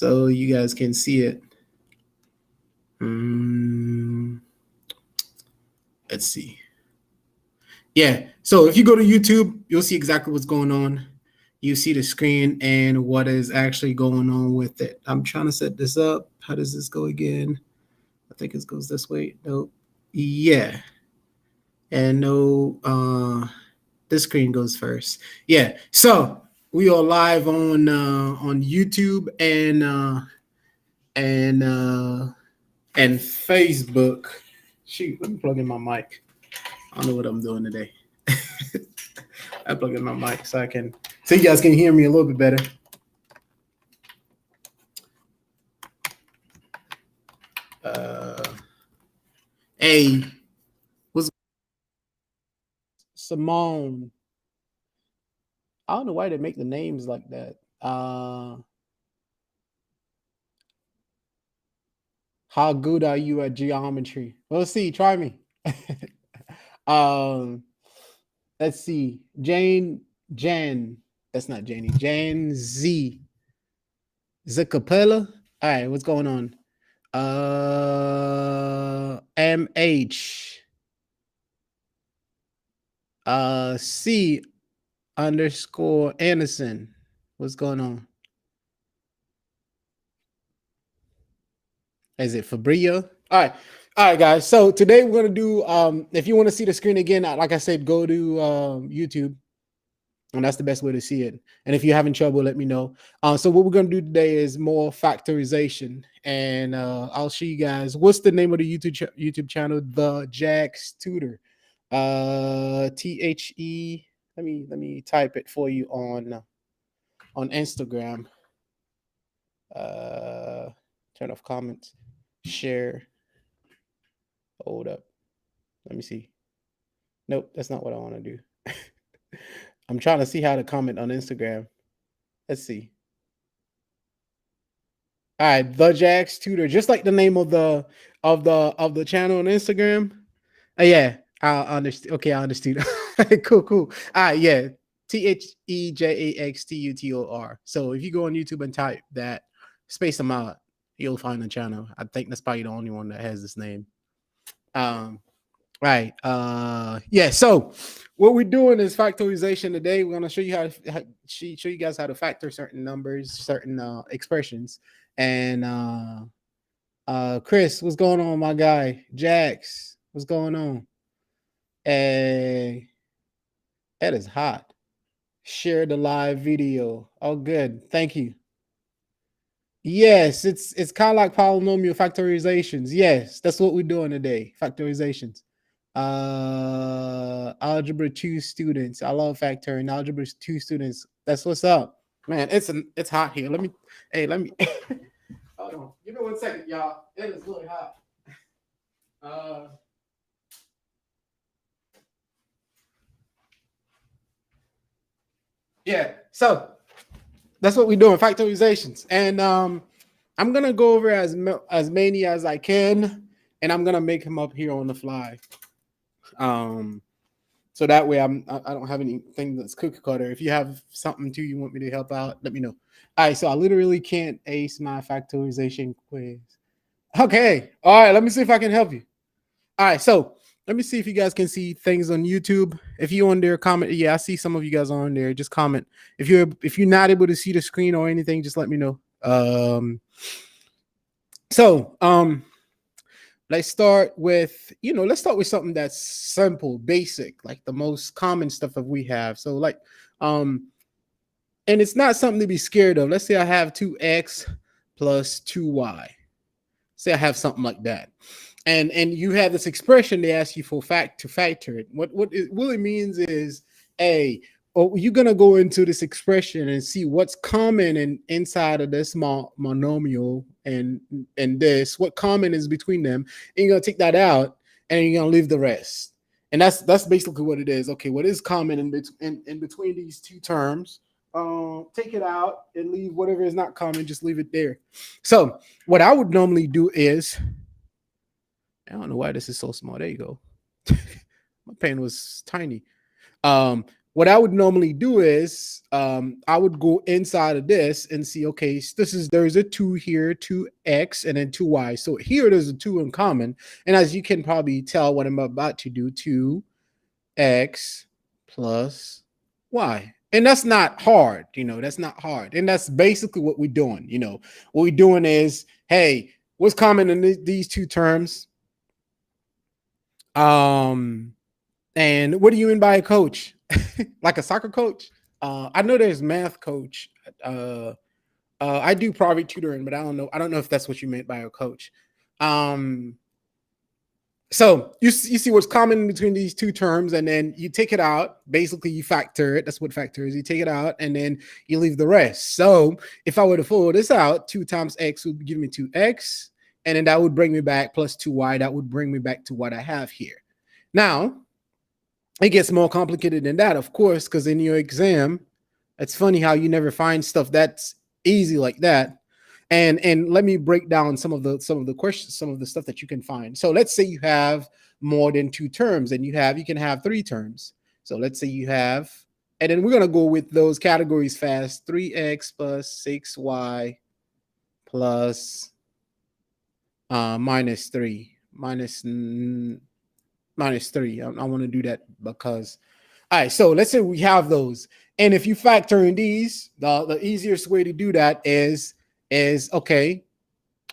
so you guys can see it. Let's see. Yeah, so if you go to YouTube, you'll see exactly what's going on. You see the screen and what is actually going on with it. I'm trying to set this up. How does this go again? I think it goes this way. Nope. Yeah. And no, this screen goes first. Yeah. So we are live on YouTube and Facebook. Shoot, let me plug in my mic. I don't know what I'm doing today. I plug in my mic so you guys can hear me a little bit better. Hey, what's Simone? I don't know why they make the names like that. How good are you at geometry? Let's see. Try me. Let's see. Jan. That's not Janie. Jan Z. Zacapella. All right, what's going on? MH. C _ Anderson. What's going on? Is it Fabria? All right, guys. So today we're gonna do. If you want to see the screen again, like I said, go to YouTube, and that's the best way to see it. And if you're having trouble, let me know. So what we're gonna do today is more factorization, and I'll show you guys what's the name of the YouTube channel, The Jax Tutor. THE. Let me type it for you on Instagram. Turn off comments. Share. Hold up. Let me see. Nope, that's not what I want to do. I'm trying to see how to comment on Instagram. Let's see. All right, The Jax Tutor, just like the name of the channel on Instagram. Yeah, I understand. Okay, I understood. Cool. All right, yeah. THEJAXTUTOR. So if you go on YouTube and type that, space them out, you'll find the channel. I think that's probably the only one that has this name. Right. Yeah. So what we're doing is factorization today. We're gonna show you show you guys how to factor certain numbers, certain expressions. And Chris, what's going on, my guy? Jax, what's going on? That is hot. Share the live video. Oh, good. Thank you. Yes, it's kind of like polynomial factorizations. Yes, that's what we're doing today. Factorizations. Algebra 2 students. I love factoring. Algebra 2 students. That's what's up. Man, it's hot here. Let me hold on. Give me 1 second, y'all. It is really hot. Yeah, so that's what we're doing, factorizations. And I'm gonna go over as many as I can, and I'm gonna make them up here on the fly. So that way I don't have anything that's cookie cutter. If you have something too you want me to help out, let me know. All right, so I literally can't ace my factorization quiz. Okay, all right, let me see if I can help you. All right, so let me see if you guys can see things on YouTube. If you're on there, comment. Yeah, I see some of you guys on there. Just comment. If you're not able to see the screen or anything, just let me know. Let's start with something that's simple, basic, like the most common stuff that we have. So like, and it's not something to be scared of. Let's say I have 2x plus 2y. Say I have something like that. And you have this expression they ask you to factor it. What it really means is, you're gonna go into this expression and see what's common inside of this monomial and this, what common is between them, and you're gonna take that out and you're gonna leave the rest. And that's basically what it is. Okay, what is common in between these two terms? Take it out and leave whatever is not common, just leave it there. So what I would normally do is, I don't know why this is so small. There you go. My pen was tiny. what I would normally do is I would go inside of this and see, okay, there's a 2 here, 2x, and then 2y. So here there's a 2 in common. And as you can probably tell what I'm about to do, 2x plus y. And that's not hard, that's not hard. And that's basically what we're doing. What we're doing is, hey, what's common in these two terms? And what do you mean by a coach? Like a soccer coach? I know there's math coach. I do private tutoring, but I don't know. I don't know if that's what you meant by a coach. So you see what's common between these two terms, and then you take it out. Basically, you factor it. That's what factor is. You take it out, and then you leave the rest. So if I were to follow this out, 2 times x would give me 2x, and then that would bring me back plus 2y. That would bring me back to what I have here. Now, it gets more complicated than that, of course, because in your exam, it's funny how you never find stuff that's easy like that. And let me break down some of the questions, some of the stuff that you can find. So let's say you have more than 2 terms, and you can have 3 terms. So let's say you have, and then we're gonna go with those categories fast. 3x plus 6y plus minus 3 minus 3. I want to do that because, all right, so let's say we have those. And if you factor in these, the easiest way to do that is okay,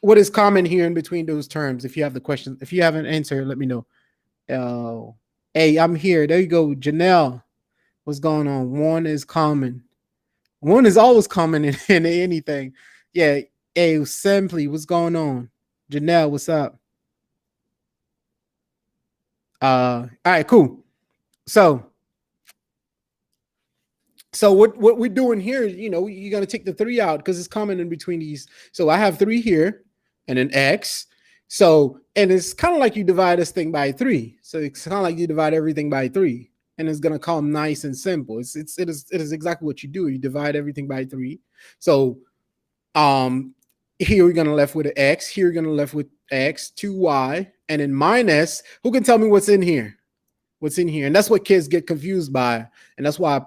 what is common here in between those terms? If you have the question, if you have an answer, let me know. Hey, I'm here. There you go. Janelle, what's going on? 1 is common. 1 is always common in anything. Yeah. Hey, simply, what's going on? Janelle, what's up? All right, cool. So what we're doing here is, you're going to take the 3 out because it's common in between these. So I have 3 here and an x. So, and it's kind of like you divide this thing by 3. So it's kind of like you divide everything by 3, and it's going to come nice and simple. It is exactly what you do. You divide everything by 3. So here we're going to left with an x. Here we're going to left with x, 2y, and then minus. Who can tell me what's in here? What's in here? And that's what kids get confused by. And that's why I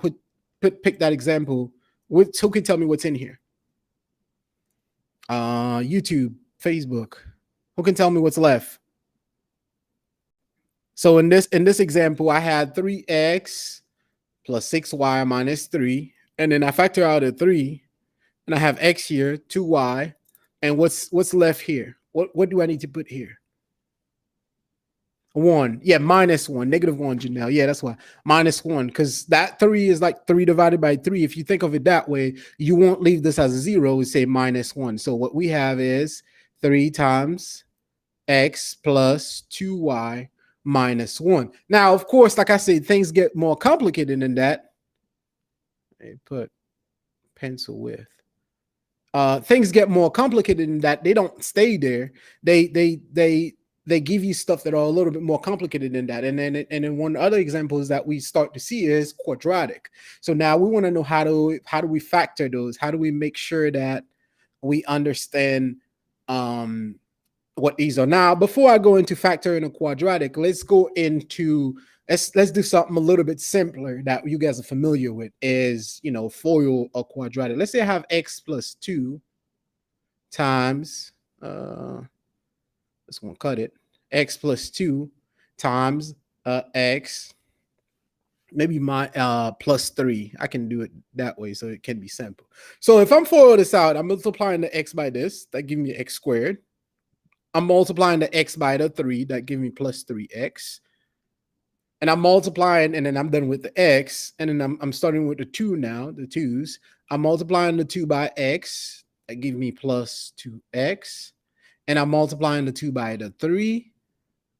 pick that example. Who can tell me what's in here? YouTube, Facebook. Who can tell me what's left? So in this example, I had 3x plus 6y minus 3. And then I factor out a 3. And I have x here, 2y. And what's left here? What do I need to put here? 1. Yeah, minus 1, -1, Janelle. Yeah, that's why. Minus 1, because that 3 is like 3 divided by 3. If you think of it that way, you won't leave this as a 0. We say minus 1. So what we have is 3 times x plus 2y minus 1. Now, of course, like I said, things get more complicated than that. They put pencil with. Things get more complicated than that. They don't stay there. They give you stuff that are a little bit more complicated than that. And then one other example is that we start to see is quadratic. So now we want to know how do we factor those? How do we make sure that we understand what these are? Now, before I go into factoring a quadratic, let's go into let's do something a little bit simpler that you guys are familiar with, is FOIL a quadratic. Let's say I have x plus 2 times just want to cut it, x plus 2 times x, maybe my plus 3. I can do it that way so it can be simple. So if I'm following this out, I'm multiplying the x by this, that gives me x squared. I'm multiplying the x by the 3, that gives me plus 3x. And I'm multiplying, and then I'm done with the x, and then I'm starting with the 2 now, the 2's. I'm multiplying the 2 by x, that gives me plus 2x. And I'm multiplying the 2 by the 3,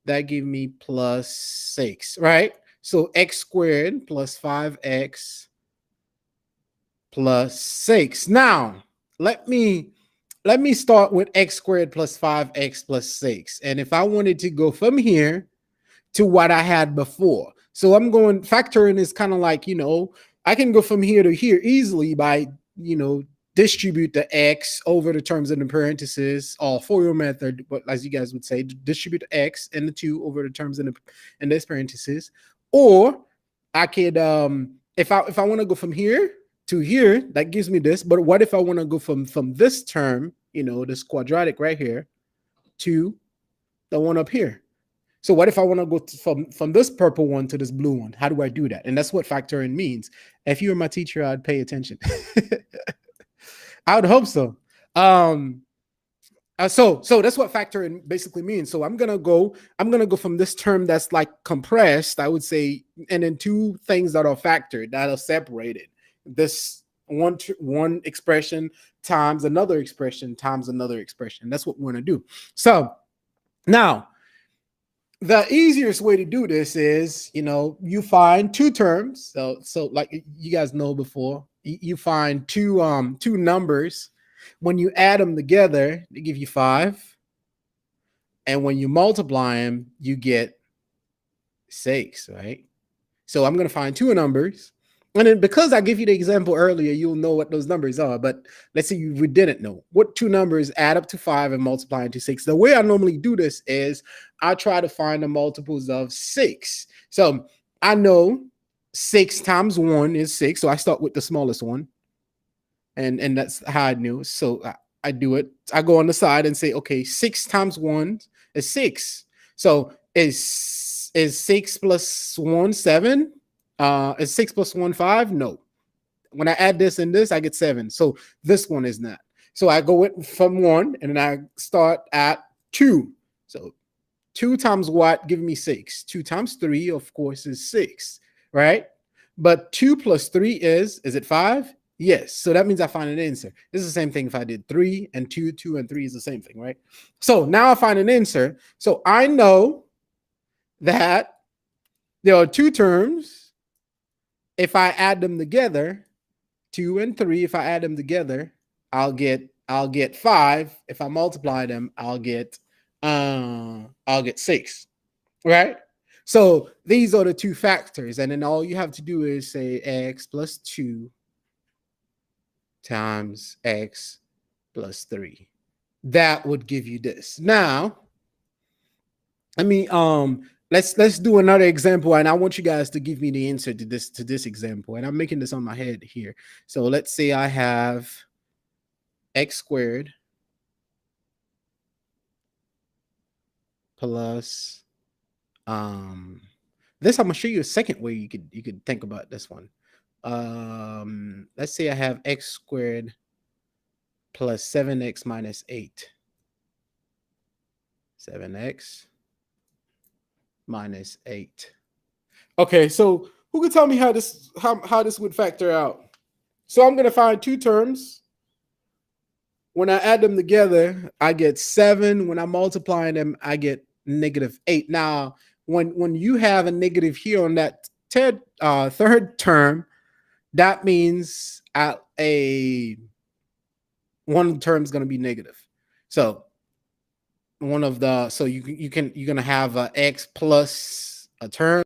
that gives me plus 6, right? So x squared plus 5x plus 6. Now, let me start with x squared plus 5x plus 6. And if I wanted to go from here to what I had before, so I'm going, factoring is kind of like, I can go from here to here easily by, distribute the x over the terms in the parentheses, or FOIL method, but as you guys would say, distribute the x and the 2 over the terms in this parentheses. Or I could if I want to go from here to here, that gives me this. But what if I want to go from this term, this quadratic right here, to the one up here? So what if I want to go from this purple one to this blue one? How do I do that? And that's what factoring means. If you were my teacher, I'd pay attention. I would hope so. So that's what factoring basically means. So I'm gonna go from this term that's like compressed, I would say, and then two things that are factored, that are separated. This one expression times another expression times another expression. That's what we're gonna do. So now, the easiest way to do this is, you find two terms. So like you guys know before, you find two numbers. When you add them together, they give you 5. And when you multiply them, you get 6, right? So I'm going to find two numbers. And then because I gave you the example earlier, you'll know what those numbers are. But let's say we didn't know. What two numbers add up to 5 and multiply into 6? The way I normally do this is I try to find the multiples of 6. So I know 6 times 1 is 6. So I start with the smallest one. And that's how I knew. So I do it. I go on the side and say, okay, 6 times 1 is 6. So is 6 plus 1 7? Is 6 plus 1 5? No. When I add this and this, I get 7. So this one is not. So I go from 1 and then I start at 2. So 2 times what? Give me 6. 2 times 3, of course, is 6, right? But 2 plus 3 is it 5? Yes. So that means I find an answer. This is the same thing if I did 3 and 2, 2 and 3 is the same thing, right? So now I find an answer. So I know that there are two terms. If I add them together, 2 and 3, if I add them together, I'll get 5. If I multiply them, I'll get 6, right? So these are the two factors. And then all you have to do is say x plus 2 times x plus 3. That would give you this. Now, let's do another example, and I want you guys to give me the answer to this example. And I'm making this on my head here. So let's say I have x squared plus this. I'm gonna show you a second way you could think about this one. Let's say I have x squared plus 7x minus 8. 7x minus 8. Okay, so who can tell me how this would factor out? So I'm going to find two terms. When I add them together, I get 7. When I multiply them, I get -8. Now, when you have a negative here on that third term, that means one of the terms is going to be negative. So you're going to have a x plus a term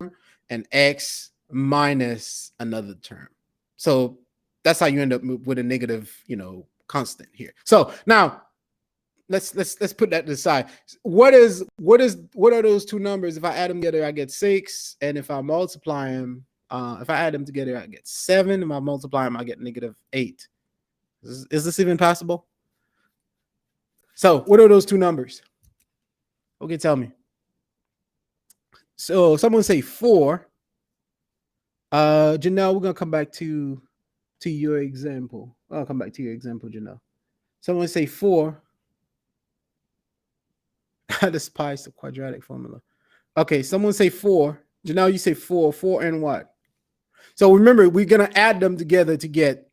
and x minus another term. So that's how you end up with a negative, constant here. So now let's put that to the side. What are those two numbers? If I add them together, I get 6, and if I multiply them, if I add them together, I get 7. If I multiply them, I get -8. Is this even possible? So what are those two numbers? Okay, tell me. So someone say 4. Janelle, we're gonna come back to your example. I'll come back to your example, Janelle. Someone say 4. I despise the quadratic formula. Okay, someone say 4. Janelle, you say 4. 4 and what? So remember, we're gonna add them together to get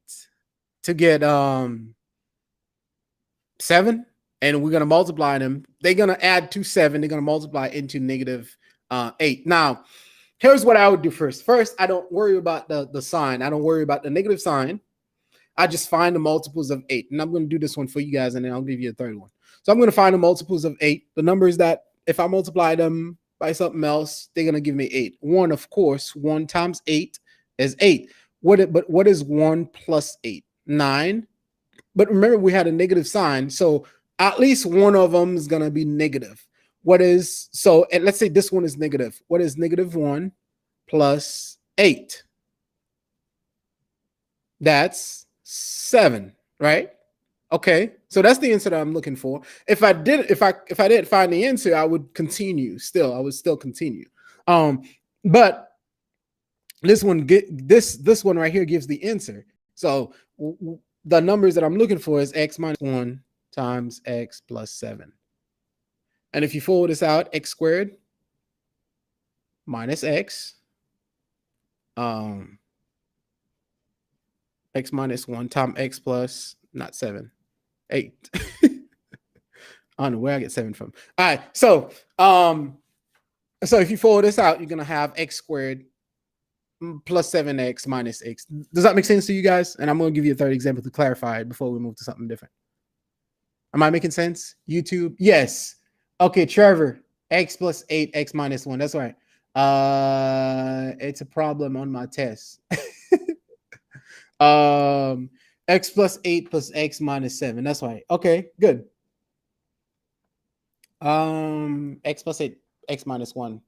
7, and we're gonna multiply them. They're gonna add to 7. They're gonna multiply into -8. Now, here's what I would do first. First, I don't worry about the sign. I don't worry about the negative sign. I just find the multiples of 8. And I'm going to do this one for you guys, and then I'll give you a third one. So I'm going to find the multiples of 8. The numbers that, if I multiply them by something else, they're going to give me 8. 1, of course, 1 times 8 is 8. But what is 1 plus 8? 9. But remember, we had a negative sign. So at least one of them is going to be negative. And let's say this one is negative. What is -1 plus 8? That's 7, right? Okay, so that's the answer that I'm looking for. If I didn't find the answer, I would continue. I would still continue. But this one right here gives the answer. So the numbers that I'm looking for is x minus 1 times x plus 7. And if you forward this out, x squared minus x, x minus 1 times x plus, not 7, 8. I don't know where I get 7 from. All right, so if you forward this out, you're gonna have x squared plus 7x minus x. Does that make sense to you guys? And I'm gonna give you a third example to clarify it before we move to something different. Am I making sense? YouTube? Yes. Okay, Trevor, x plus 8, x minus 1. That's right. It's a problem on my test. X plus 8 plus x minus 7. That's right. Okay, good. X plus 8, x minus 1.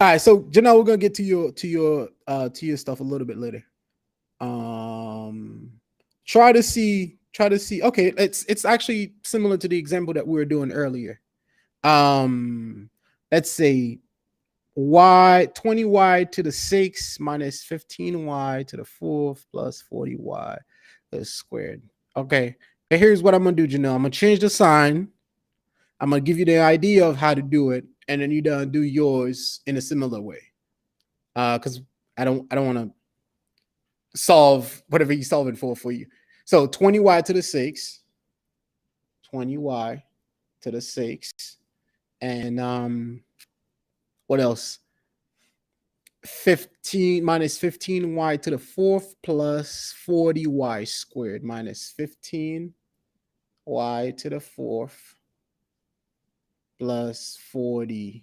All right, so Janelle, we're gonna get to your stuff a little bit later. Try to see. Okay, it's actually similar to the example that we were doing earlier. Let's say 20y to the 6 minus 15y to the 4th plus 40y squared. Okay, and here's what I'm gonna do, Janelle. I'm gonna change the sign. I'm gonna give you the idea of how to do it, and then you do yours in a similar way. Because I don't want to solve whatever you're solving for you. So 20y to the 6, 20y to the 6, and what else? 15 minus 15y to the 4th plus 40y squared minus 15y to the 4th plus 40y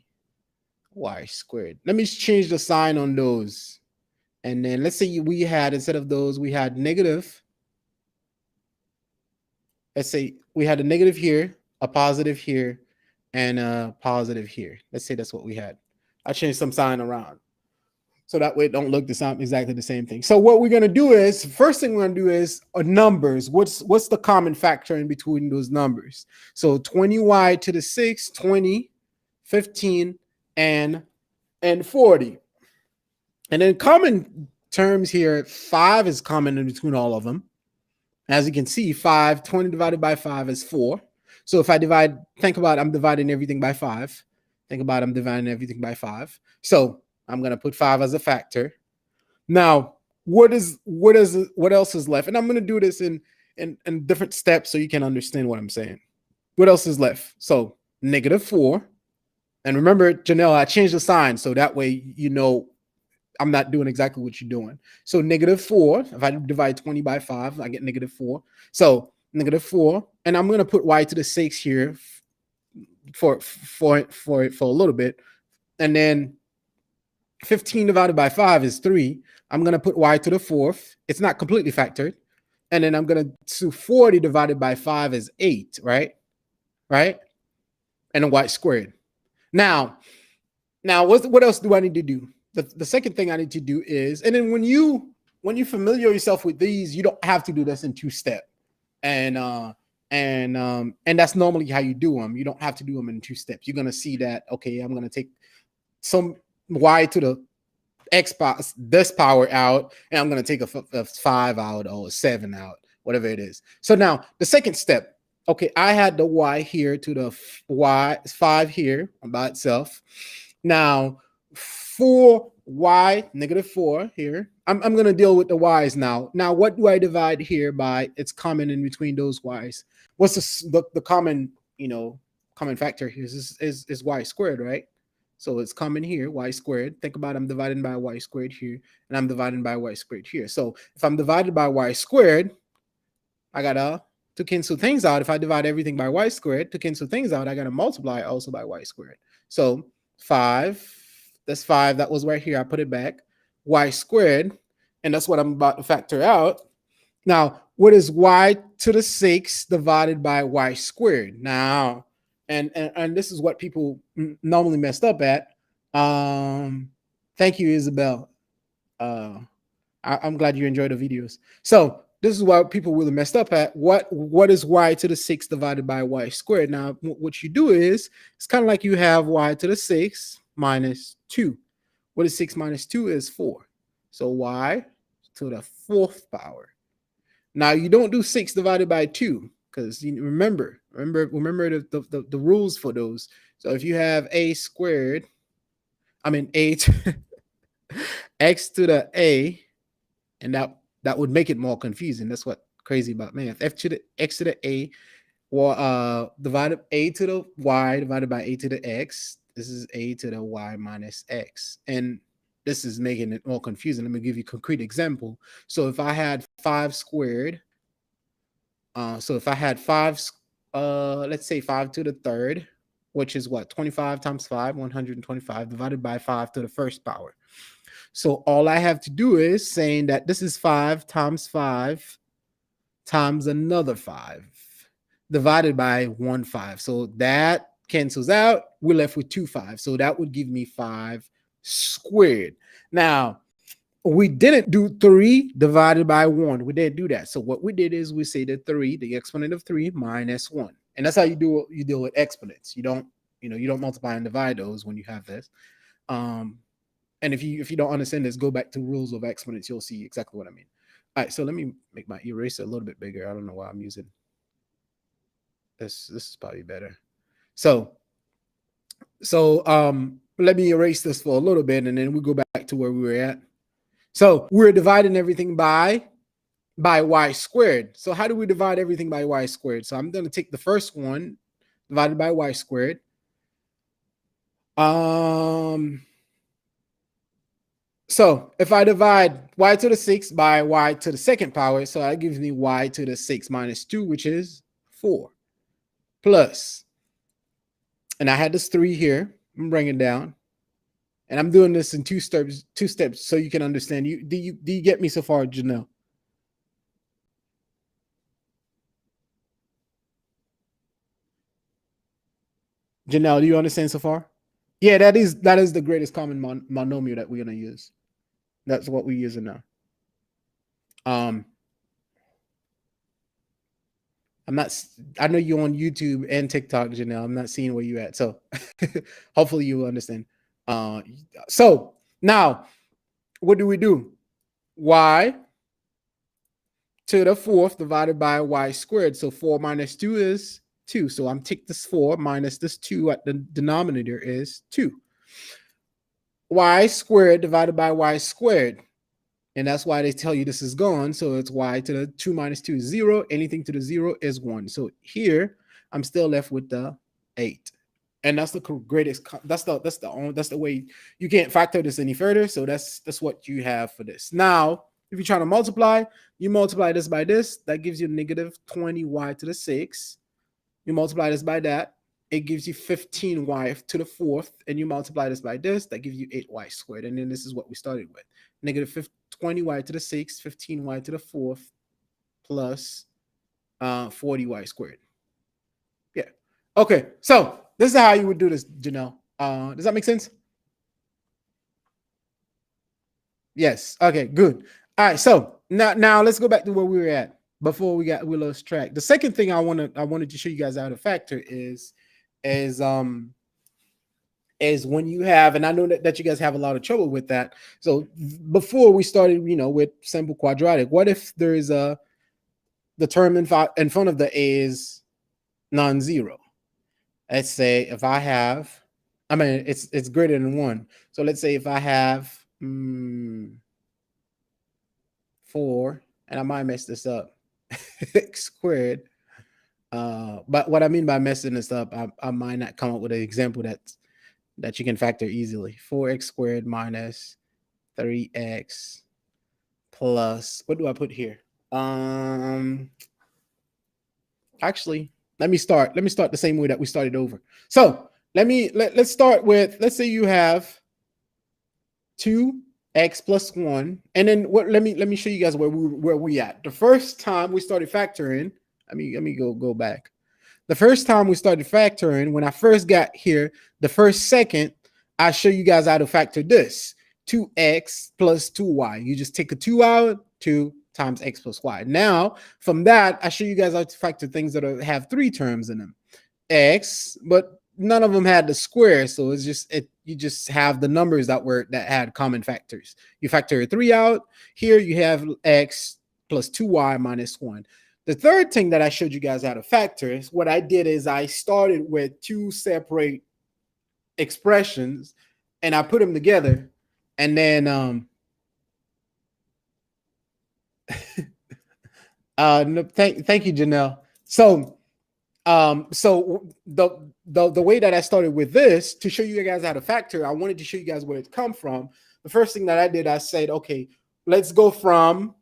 squared. Let me change the sign on those. And then let's say we had, instead of those, we had negative. Let's say we had a negative here, a positive here, and a positive here. Let's say that's what we had. I changed some sign around, so that way it don't look exactly the same thing. So what we're gonna do is, first thing we're gonna do is numbers. What's the common factor in between those numbers? So 20y to the 6, 20, 15, and 40. And then common terms here, 5 is common in between all of them. As you can see, 20 divided by 5 is 4. So if I think about I'm dividing everything by 5. Think about I'm dividing everything by 5. So I'm going to put 5 as a factor. Now, what else is left? And I'm going to do this in different steps so you can understand what I'm saying. What else is left? So negative 4. And remember, Janelle, I changed the sign so that way you know I'm not doing exactly what you're doing. So negative 4, if I divide 20 by 5, I get negative 4. So negative 4, and I'm going to put y to the 6 here for a little bit. And then 15 divided by 5 is 3. I'm going to put y to the 4th. It's not completely factored. And then I'm going to 40 divided by 5 is 8, right? Right? And then y squared. Now, what else do I need to do? The second thing I need to do is, and then when you familiar yourself with these, you don't have to do this in 2-step, and that's normally how you do them. You don't have to do them in 2 steps. You're gonna see that, okay, I'm gonna take some y to the x this power out, and I'm gonna take a 5 out or a 7 out, whatever it is. So now the second step, okay, I had the y here to the y 5 here by itself. Now 4y negative 4 here. I'm going to deal with the y's now. Now, what do I divide here by? It's common in between those y's. What's the common, common factor here is y squared, right? So it's common here, y squared. Think about I'm dividing by y squared here, and I'm dividing by y squared here. So if I'm divided by y squared, I got to cancel things out. If I divide everything by y squared, to cancel things out, I got to multiply also by y squared. So 5. That's 5. That was right here. I put it back. Y squared. And that's what I'm about to factor out. Now, what is y to the 6 divided by y squared? Now, and this is what people normally messed up at. Thank you, Isabel. Uh, I'm glad you enjoy the videos. So this is why people really messed up at what is y to the 6 divided by y squared. Now, what you do is it's kind of like you have y to the 6 minus 2. What is 6 minus 2 is 4. So y to the 4th power. Now you don't do 6 divided by 2 because you remember the rules for those. So if you have a squared, a to x to the a, and that would make it more confusing. That's what crazy about math. F to the x to the a, or divided a to the y divided by a to the x. This is a to the y minus x, and this is making it more confusing. Let me give you a concrete example. So if I had 5 squared, so if I had 5, let's say 5 to the 3rd, which is what, 25 times 5, 125 divided by 5 to the 1st power. So all I have to do is saying that this is 5 times 5 times another 5 divided by 1 5. So that cancels out. We're left with 2 5. So that would give me 5 squared. Now, we didn't do 3 divided by 1. We didn't do that. So what we did is we say that 3, the exponent of 3 minus 1. And that's how you deal with exponents. You don't multiply and divide those when you have this. And if you don't understand this, go back to rules of exponents. You'll see exactly what I mean. All right, so let me make my eraser a little bit bigger. I don't know why I'm using this. This is probably better. So let me erase this for a little bit, and then we go back to where we were at. So we're dividing everything by y squared. So how do we divide everything by y squared? So I'm going to take the first one divided by y squared. So if I divide y to the 6 by y to the 2nd power, so that gives me y to the 6 minus 2, which is 4, plus, and I had this 3 here. I'm bringing down, and I'm doing this in two steps so you can understand. Do you get me so far, Janelle? Janelle, do you understand so far? Yeah, that is the greatest common monomial that we're going to use. That's what we're using now. I know you're on YouTube and TikTok, Janelle. I'm not seeing where you at. So hopefully you will understand. So now what do we do? Y to the 4th divided by y squared. So 4 minus 2 is 2. So I'm take this 4 minus this 2 at the denominator is 2. Y squared divided by y squared. And that's why they tell you this is gone. So it's y to the 2 minus 2 is 0. Anything to the 0 is 1. So here I'm still left with the 8. And that's the greatest. That's the way. You can't factor this any further. So that's what you have for this. Now, if you're trying to multiply, you multiply this by this. That gives you negative 20y to the 6. You multiply this by that. It gives you 15y to the 4th, and you multiply this by this, that gives you 8y squared. And then this is what we started with. Negative 20y to the 6, 15y to the 4th, plus 40y squared. Yeah. Okay, so this is how you would do this, Janelle. Does that make sense? Yes. Okay, good. All right, so now let's go back to where we were at before we lost track. The second thing I wanted to show you guys how to factor is when you have, and I know that you guys have a lot of trouble with that. So before we started, with simple quadratic, what if there is the term in front of the a is non-zero? Let's say if I have, it's greater than 1. So let's say if I have 4, and I might mess this up, x squared. But what I mean by messing this up, I might not come up with an example that you can factor easily. 4x squared minus 3x plus, what do I put here? Actually, let me start the same way that we started over. So let's start with, let's say you have 2x plus 1, and then let me show you guys where we at. The first time we started factoring, let me go back. The first time we started factoring, when I first got here, the first second, I show you guys how to factor this. 2x plus 2y. You just take a 2 out, 2 times x plus y. Now, from that, I show you guys how to factor things that have 3 terms in them. X, but none of them had the square, so it's just you just have the numbers that had common factors. You factor 3 out. Here you have x plus 2y minus 1. The third thing that I showed you guys how to factor is what I did is I started with 2 separate expressions and I put them together, and then no, thank you, Janelle. So the way that I started with this to show you guys how to factor, I wanted to show you guys where it come from. The first thing that I did, I said, okay, let's go from,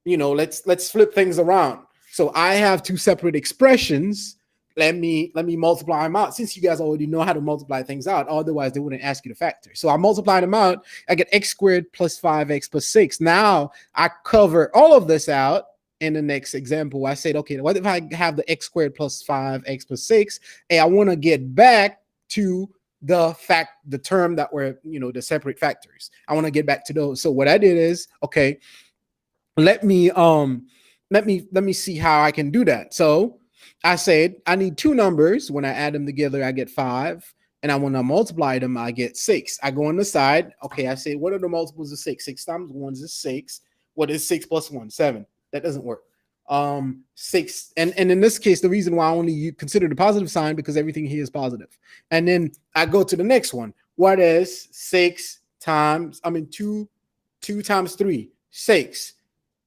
let's flip things around. So I have 2 separate expressions. Let me multiply them out, since you guys already know how to multiply things out. Otherwise, they wouldn't ask you to factor. So I multiply them out. I get x squared plus 5x plus 6. Now I cover all of this out. In the next example, I said, okay, what if I have the x squared plus 5x plus 6? Hey, I want to get back to the term that were, the separate factors. I want to get back to those. So what I did is, okay, let me see how I can do that. So I said I need 2 numbers. When I add them together, I get 5. And I want to multiply them, I get 6. I go on the side. Okay, I say, what are the multiples of 6? 6 times 1 is 6. What is 6 plus 1? 7. That doesn't work. 6, and in this case, the reason why I only consider the positive sign because everything here is positive. And then I go to the next one. What is 2 times 3? 6.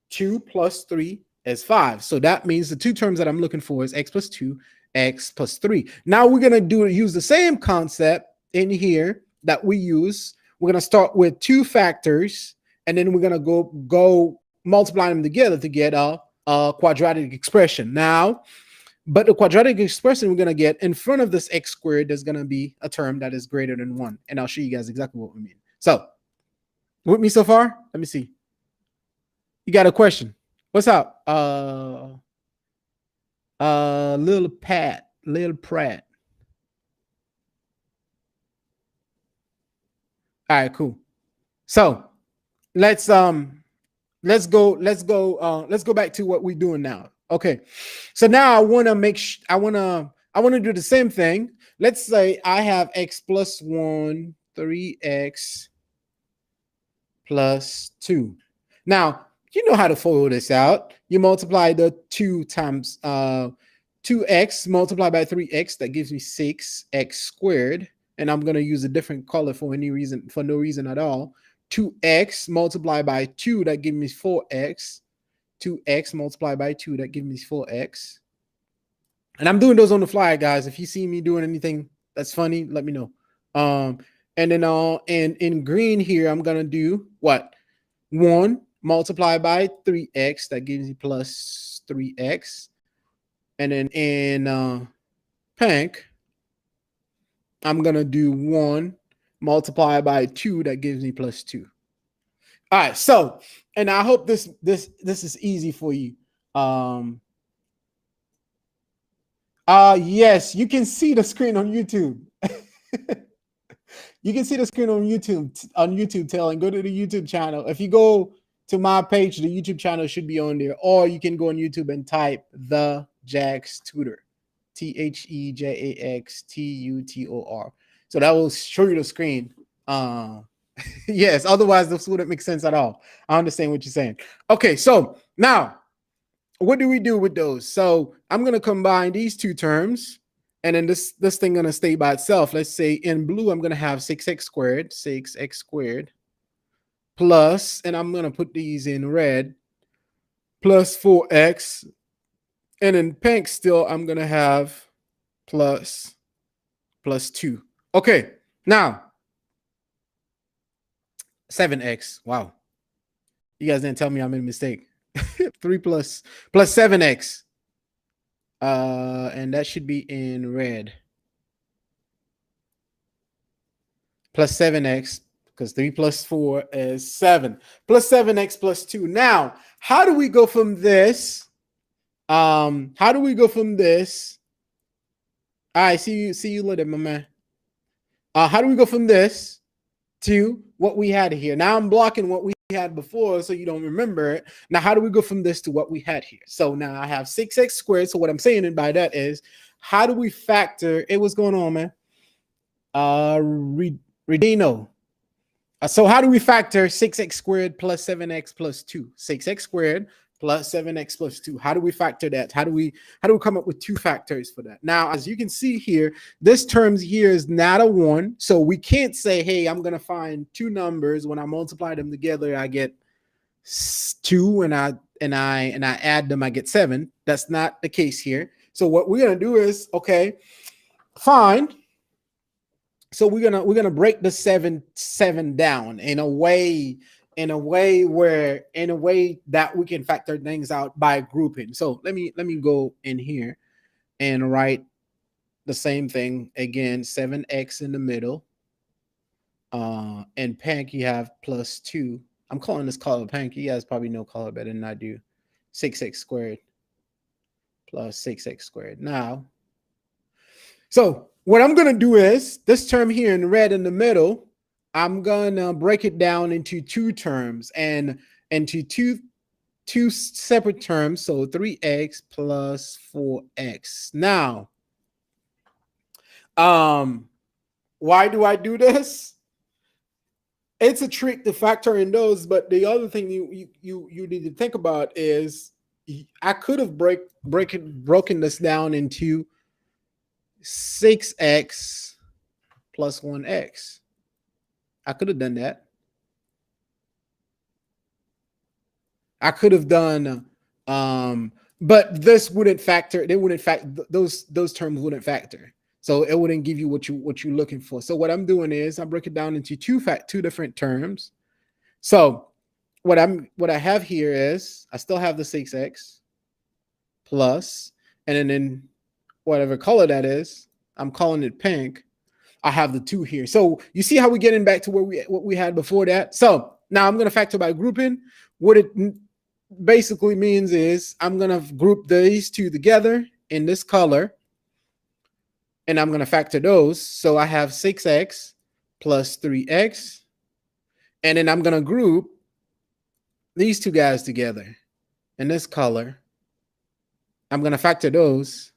2 plus 3 is 5. So that means the 2 terms that I'm looking for is x plus 2, x plus 3. Now we're gonna use the same concept in here that we use. We're gonna start with 2 factors, and then we're gonna go multiply them together to get a quadratic expression. Now, but the quadratic expression we're going to get in front of this x squared, there's going to be a term that is greater than 1. And I'll show you guys exactly what we mean. So, with me so far? Let me see. You got a question? What's up? Lil Pratt. All right, cool. So, let's go back to what we're doing now. Okay, so now I want to do the same thing. Let's say I have x plus 1, 3x plus 2. Now you know how to follow this out. You multiply the 2 times 2x multiplied by 3x, that gives me 6x squared, and I'm going to use a different color for no reason at all. 2x multiplied by 2, that gives me 4x. 2x multiplied by 2, that gives me 4x. And I'm doing those on the fly, guys. If you see me doing anything that's funny, let me know. And then in green here, I'm gonna do what? 1 multiplied by 3x, that gives me plus 3x. And then in pink, I'm gonna do 1 multiplied by 2, that gives me plus 2. All right, so, and I hope this is easy for you. Yes, you can see the screen on YouTube. You can see the screen on YouTube, Tell, and go to the YouTube channel. If you go to my page, the YouTube channel should be on there, or you can go on YouTube and type The Jax Tutor, TheJaxTutor. So that will show you the screen. Yes, otherwise this wouldn't make sense at all. I understand what you're saying. Okay, so now what do we do with those? So I'm going to combine these 2 terms, and then this thing going to stay by itself. Let's say in blue, I'm going to have 6x squared plus, and I'm going to put these in red, plus 4x. And in pink still, I'm going to have plus 2. Okay, now 7x. Wow. You guys didn't tell me I made a mistake. 3 plus 7x. And that should be in red. Plus 7x, because 3 plus 4 is 7. Plus 7x plus 2. Now, how do we go from this? All right, see you later, my man. How do we go from this to what we had here. Now I'm blocking what we had before so you don't remember it. Now, how do we go from this to what we had here? So now I have 6x squared. So what I'm saying by that is, how do we factor? Hey, what's going on, man? Redino. So how do we factor 6x squared plus 7x plus 2? 6x squared plus 7x plus 2. How do we factor that? How do we come up with two factors for that? Now, as you can see here, this term here is not a 1. So we can't say, hey, I'm going to find two numbers. When I multiply them together, I get 2, and I add them, I get 7. That's not the case here. So what we're going to do is, okay, find. So we're gonna break the 7 down in a way that we can factor things out by grouping. So let me go in here and write the same thing again. 7x in the middle, and Pank, you have plus 2. I'm calling this color Pank. You guys probably know color better than I do. 6x squared plus 6x squared. Now, so what I'm going to do is this term here in red in the middle, I'm going to break it down into two terms and into two separate terms. So 3x plus 4x. Now, why do I do this? It's a trick to factor in those, but the other thing you need to think about is I could have broken this down into 6x plus 1x. I could have done that. I could have done, but this wouldn't factor. They wouldn't factor. Those terms wouldn't factor. So it wouldn't give you what you're looking for. So what I'm doing is I break it down into two different terms. So what I have here is I still have the 6x plus, and then whatever color that is, I'm calling it pink. I have the 2 here. So you see how we're getting back to what we had before that. So now I'm going to factor by grouping. What it basically means is I'm going to group these two together in this color, and I'm going to factor those. So I have 6x plus 3x, and then I'm going to group these two guys together in this color. I'm going to factor those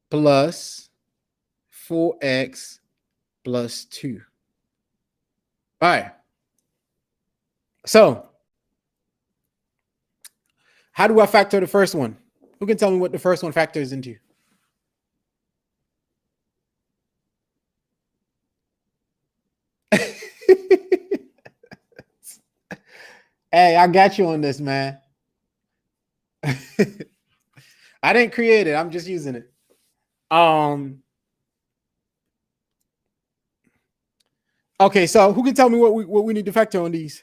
plus 4x plus 2. All right. So how do I factor the first one? Who can tell me what the first one factors into? Hey, I got you on this, man. I didn't create it. I'm just using it. Okay, so who can tell me what we need to factor on these?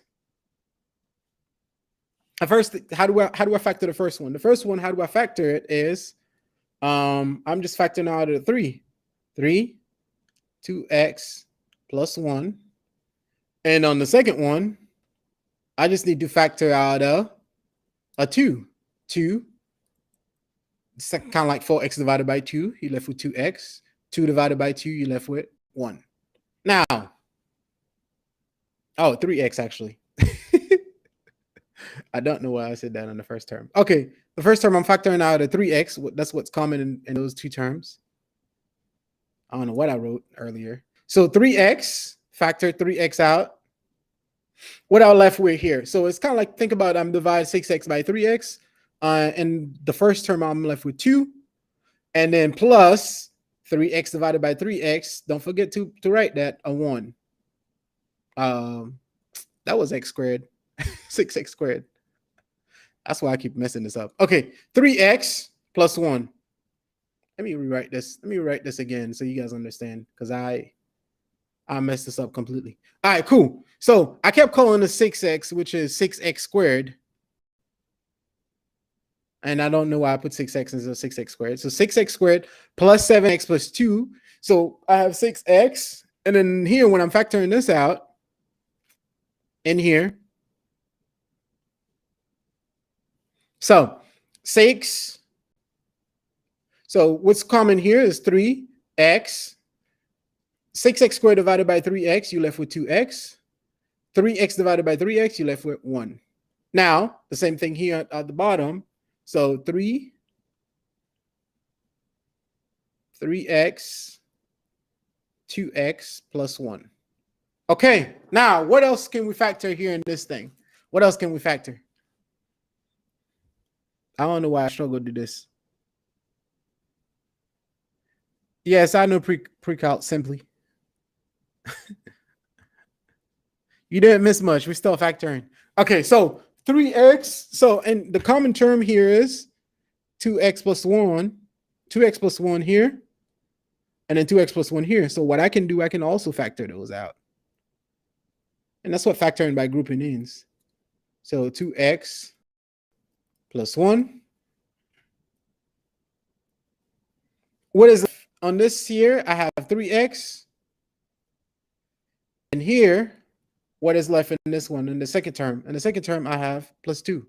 First, how do I factor the first one? The first one, how do I factor it is, I'm just factoring out of 3, 2x plus 1. And on the second one, I just need to factor out a 2. It's kind of like 4x divided by 2. You're left with 2x. 2 divided by 2, you're left with 1. Now, 3x actually. I don't know why I said that in the first term. Okay, the first term I'm factoring out a 3x. That's what's common in those two terms. I don't know what I wrote earlier. So 3x, factor 3x out. What I'm left with here. So it's kind of like, think about I'm dividing 6x by 3x. And the first term I'm left with 2. And then plus 3x divided by 3x. Don't forget to write that, a 1. That was x squared. 6x squared. That's why I keep messing this up. Okay, 3x plus 1. Let me rewrite this. Let me write this again so you guys understand, because I messed this up completely. All right, cool. So I kept calling the 6x, which is 6x squared. And I don't know why I put 6x instead of 6x squared. So 6x squared plus 7x plus 2. So I have 6x. And then here, when I'm factoring this out, in here, so 6. So what's common here is 3x 6x squared divided by 3x, you left with 2x. 3x divided by 3x, you left with 1. Now, the same thing here at the bottom. So 3x, 2x plus 1. Okay, now what else can we factor here in this thing? What else can we factor? I don't know why I struggle to do this. Yes, I know pre-calc simply. You didn't miss much. We're still factoring. Okay, so 3x. So, and the common term here is 2x plus 1. 2x plus 1 here. And then 2x plus 1 here. So what I can do, I can also factor those out. And that's what factoring by grouping means. So 2x plus 1. What is on this here? I have 3x. And here, what is left in this one, in the second term? In the second term, I have plus 2.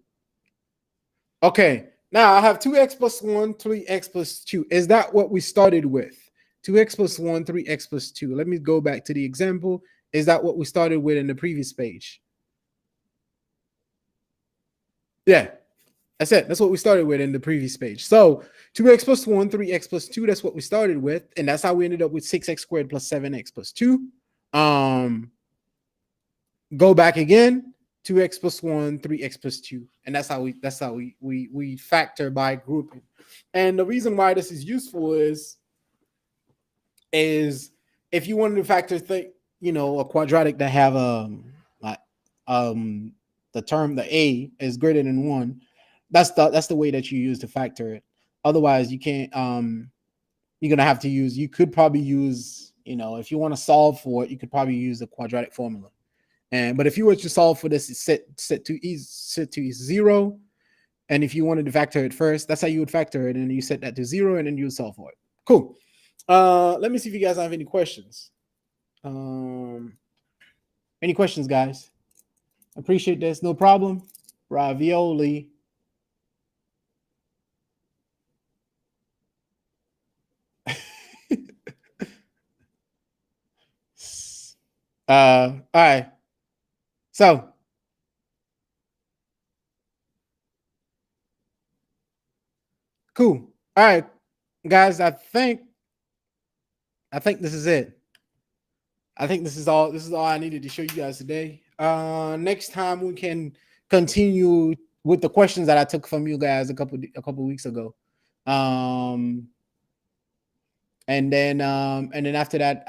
Okay, now I have 2x plus 1, 3x plus 2. Is that what we started with? 2x plus 1, 3x plus 2. Let me go back to the example. Is that what we started with in the previous page? Yeah, that's it. That's what we started with in the previous page. So 2x plus 1, 3x plus 2, that's what we started with. And that's how we ended up with 6x squared plus 7x plus 2. Go back again, 2x plus 1, 3x plus 2. And that's how we factor by grouping. And the reason why this is useful is if you wanted to factor a quadratic that have the term, the a is greater than 1, that's the way that you use to factor it. Otherwise, you can't. You're gonna have to use. You could probably use. If you want to solve for it, you could probably use the quadratic formula. But if you were to solve for this, it's set to 0. And if you wanted to factor it first, that's how you would factor it, and you set that to 0, and then you would solve for it. Cool. Let me see if you guys have any questions. Any questions, guys? Appreciate this. No problem. Ravioli. All right. So cool. All right, guys. I think this is it. I think this is all I needed to show you guys today. Next time we can continue with the questions that I took from you guys a couple weeks ago. And then after that,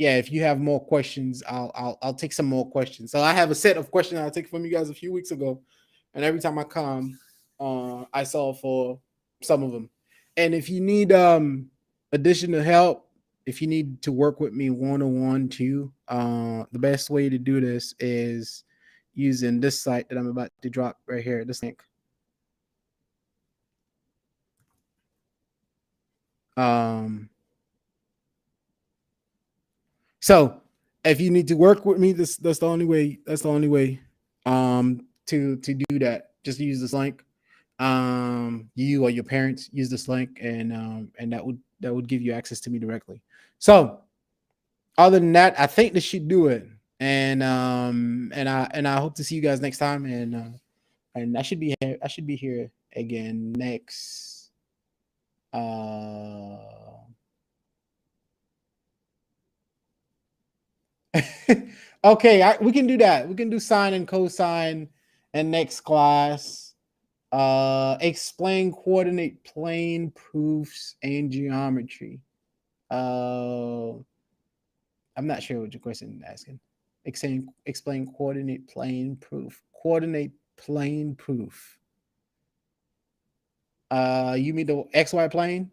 if you have more questions, I'll take some more questions. So I have a set of questions I took from you guys a few weeks ago, and every time I come, I solve for some of them. And if you need additional help, if you need to work with me one-on-one too, the best way to do this is using this site that I'm about to drop right here, this link. So if you need to work with me, that's the only way. That's the only way to do that. Just use this link. You or your parents use this link, and that would give you access to me directly. So other than that, I think this should do it. And I hope to see you guys next time. And I should be here again next. Okay, we can do that. We can do sine and cosine in next class. Explain coordinate plane proofs and geometry. I'm not sure what your question is asking. Explain coordinate plane proof. Coordinate plane proof. You mean the XY plane?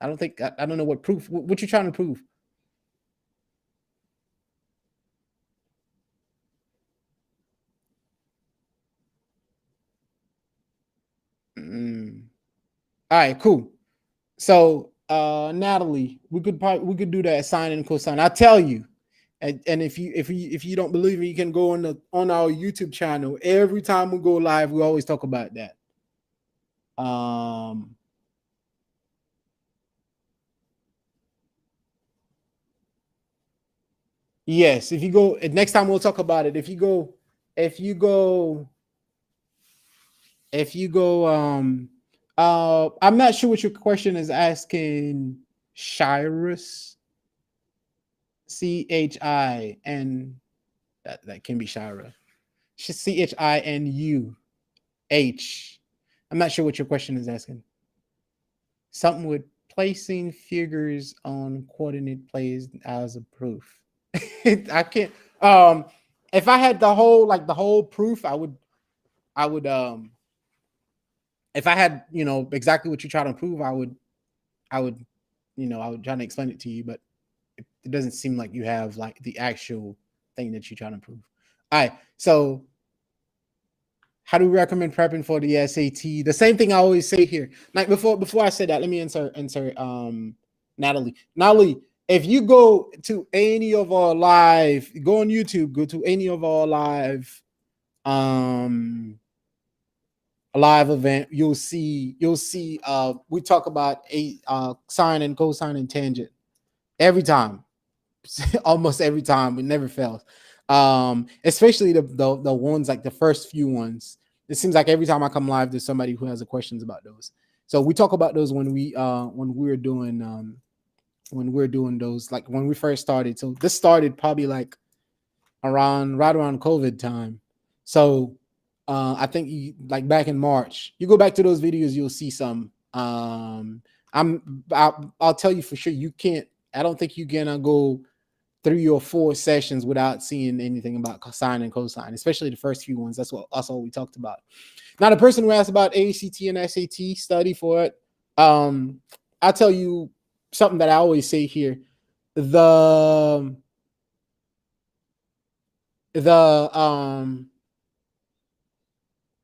I don't know what proof. What you trying to prove? All right, cool. So Natalie, we could do that sine and cosine. I tell you, and if you don't believe me, you can go on our YouTube channel. Every time we go live, we always talk about that. Yes, if you go next time we'll talk about it. If you go, if you go, I'm not sure what your question is asking. Shirus, Chin, that can be Shira. Chinuh. I'm not sure what your question is asking. Something with placing figures on coordinate plays as a proof. I can't. Um, if I had the whole proof, I would. If I had exactly what you're trying to prove, I would I would try to explain it to you, but it doesn't seem like you have like the actual thing that you're trying to prove. All right, so how do we recommend prepping for the SAT? The same thing I always say here. Like before I said that, let me insert Natalie. Natalie, if you go to any of our live, go on YouTube, go to any of our um live event, you'll see we talk about a sine and cosine and tangent every time. Almost every time, it never fails. Especially the ones like the first few ones. It seems like every time I come live, there's somebody who has a questions about those. So we talk about those when we're doing those, like when we first started. So this started probably like right around COVID time. So I think like back in March, you go back to those videos, you'll see some. I'll tell you for sure, you can't. I don't think you can go 3 or 4 sessions without seeing anything about cosine and cosine, especially the first few ones. That's all we talked about. Now, the person who asked about ACT and SAT study for it, I'll tell you something that I always say here. The the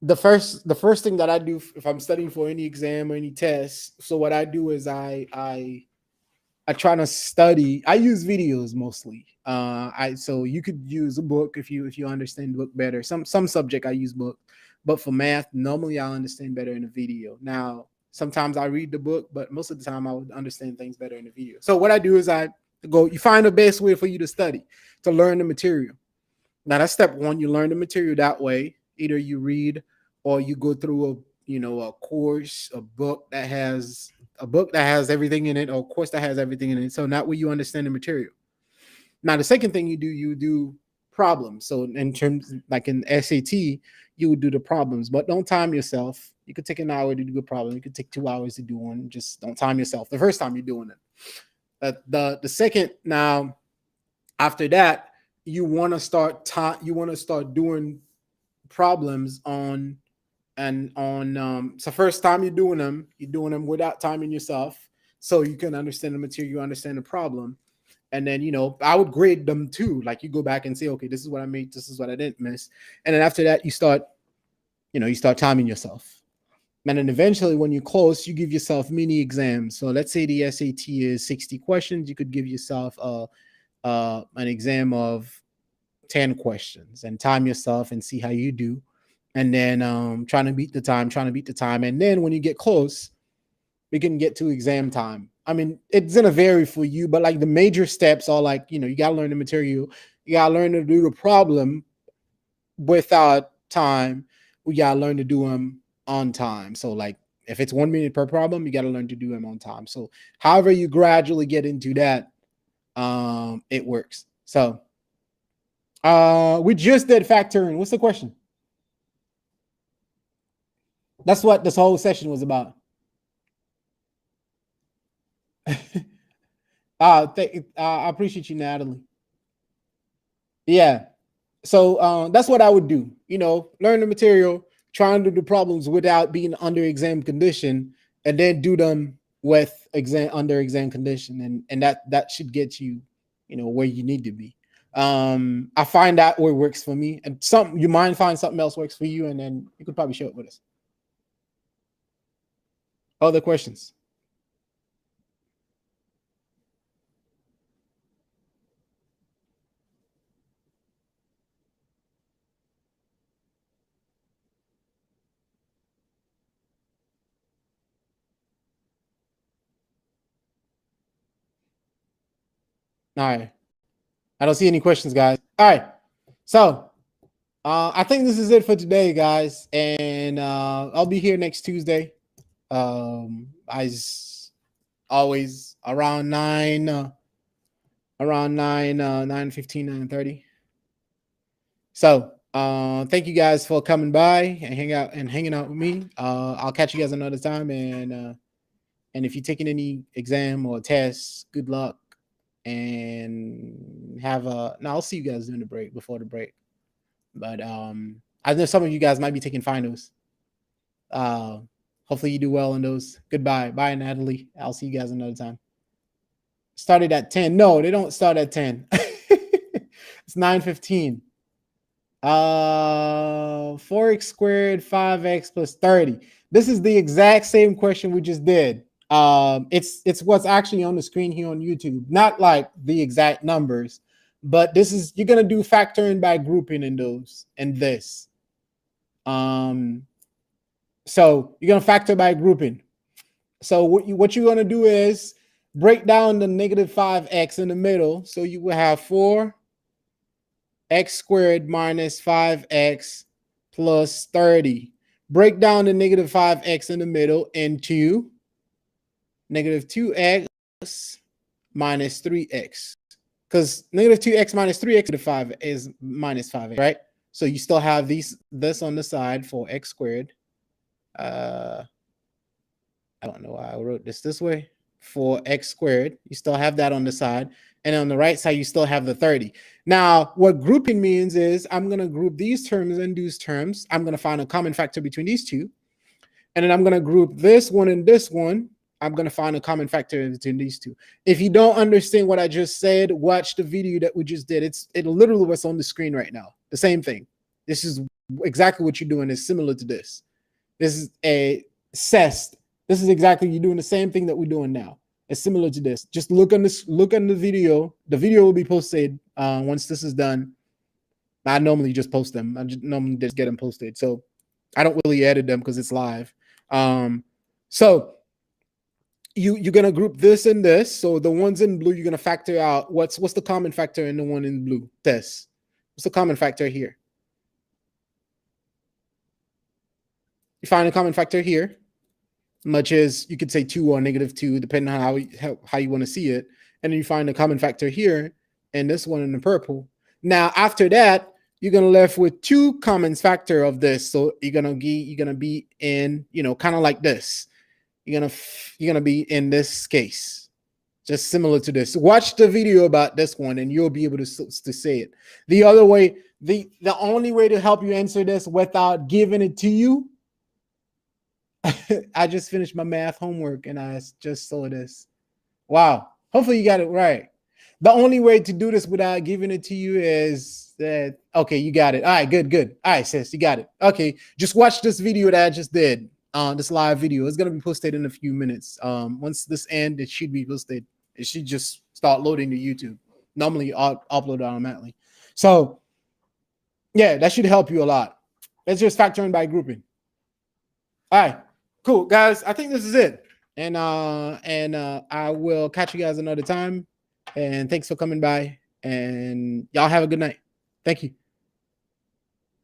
the first thing that I do if I'm studying for any exam or any test, so what I do is I try to study. I use videos mostly. So you could use a book if you understand the book better. Some subject I use book, but for math, normally I understand better in a video. Now, sometimes I read the book, but most of the time I would understand things better in a video. So what I do is I go. You find the best way for you to study, to learn the material. Now that's step one. You learn the material that way. Either you read or you go through a course, a book that has everything in it, or a course that has everything in it. So not where you understand the material. Now the second thing you do problems. So in terms like in SAT, you would do the problems, but don't time yourself. You could take an hour to do a problem. You could take 2 hours to do one. Just don't time yourself the first time you're doing it. The second now after that, you want to start doing problems on and on so first time you're doing them without timing yourself, so you can understand the material, you understand the problem. And then I would grade them too, like you go back and say, okay, this is what I made, this is what I didn't miss. And then after that you start timing yourself. And then eventually when you're close, you give yourself mini exams. So let's say the SAT is 60 questions, you could give yourself an exam of 10 questions and time yourself and see how you do. And then trying to beat the time. And then when you get close, we can get to exam time. I mean, it's gonna vary for you, but like the major steps are like, you gotta learn the material, you gotta learn to do the problem without time, we gotta learn to do them on time. So like if it's 1 minute per problem, you gotta learn to do them on time. So however you gradually get into that, it works. So we just did factoring. What's the question? That's what this whole session was about. I appreciate you, Natalie. Yeah. So that's what I would do. Learn the material, try and do the problems without being under exam condition, and then do them with exam under exam condition, and that should get you, where you need to be. I find that where it works for me, and some you might find something else works for you, and then you could probably share it with us. Other questions? All right. I don't see any questions, guys. All right. So I think this is it for today, guys. And I'll be here next Tuesday. As always, around 9:15, 9:30. So thank you guys for coming by and hanging out with me. I'll catch you guys another time. And if you're taking any exam or tests, good luck. And I'll see you guys during the break, before the break. But I know some of you guys might be taking finals. Hopefully you do well on those. Goodbye. Bye, Natalie. I'll see you guys another time. Started at 10. No, they don't start at 10. It's 9:15. 4x squared 5x plus 30. This is the exact same question we just did. It's what's actually on the screen here on YouTube, not like the exact numbers, but this is, you're gonna do factoring by grouping in those and this. So you're gonna factor by grouping. So what you're gonna do is break down the negative 5x in the middle. So you will have 4x squared minus 5x plus 30. Break down the negative 5x in the middle into negative 2x minus 3x. Because negative 2x minus 3x to 5 is minus 5x, right? So you still have this on the side for x squared. I don't know why I wrote this way. For x squared, you still have that on the side. And on the right side, you still have the 30. Now, what grouping means is I'm going to group these terms and these terms. I'm going to find a common factor between these two. And then I'm going to group this one and this one. I'm going to find a common factor between these two. If you don't understand what I just said, watch the video that we just did. It literally was on the screen right now. The same thing. This is exactly what you're doing. It's similar to this. This is a CEST. This is exactly, you're doing the same thing that we're doing now. It's similar to this. Just look on the video. The video will be posted once this is done. I normally just post them. I normally just get them posted. So I don't really edit them because it's live. So you're gonna group this and this. So the ones in blue, you're gonna factor out what's the common factor in the one in blue. This. What's the common factor here? You find a common factor here, much as you could say 2 or negative 2, depending on how you want to see it. And then you find a common factor here, and this one in the purple. Now, after that, you're gonna left with 2 common factor of this. So you're gonna be in, kind of like this. You're gonna be in this case, just similar to this. Watch the video about this one, and you'll be able to say it. The other way, the only way to help you answer this without giving it to you. I just finished my math homework and I just saw this. Wow. Hopefully you got it right. The only way to do this without giving it to you is that, okay, you got it. All right, good. All right, sis, you got it. Okay, just watch this video that I just did. This live video. It's going to be posted in a few minutes. Once this ends, it should be posted. It should just start loading to YouTube. Normally, I'll upload it automatically. So, yeah, that should help you a lot. Let's just factor in by grouping. All right. Cool, guys. I think this is it. And I will catch you guys another time. And thanks for coming by. And y'all have a good night. Thank you.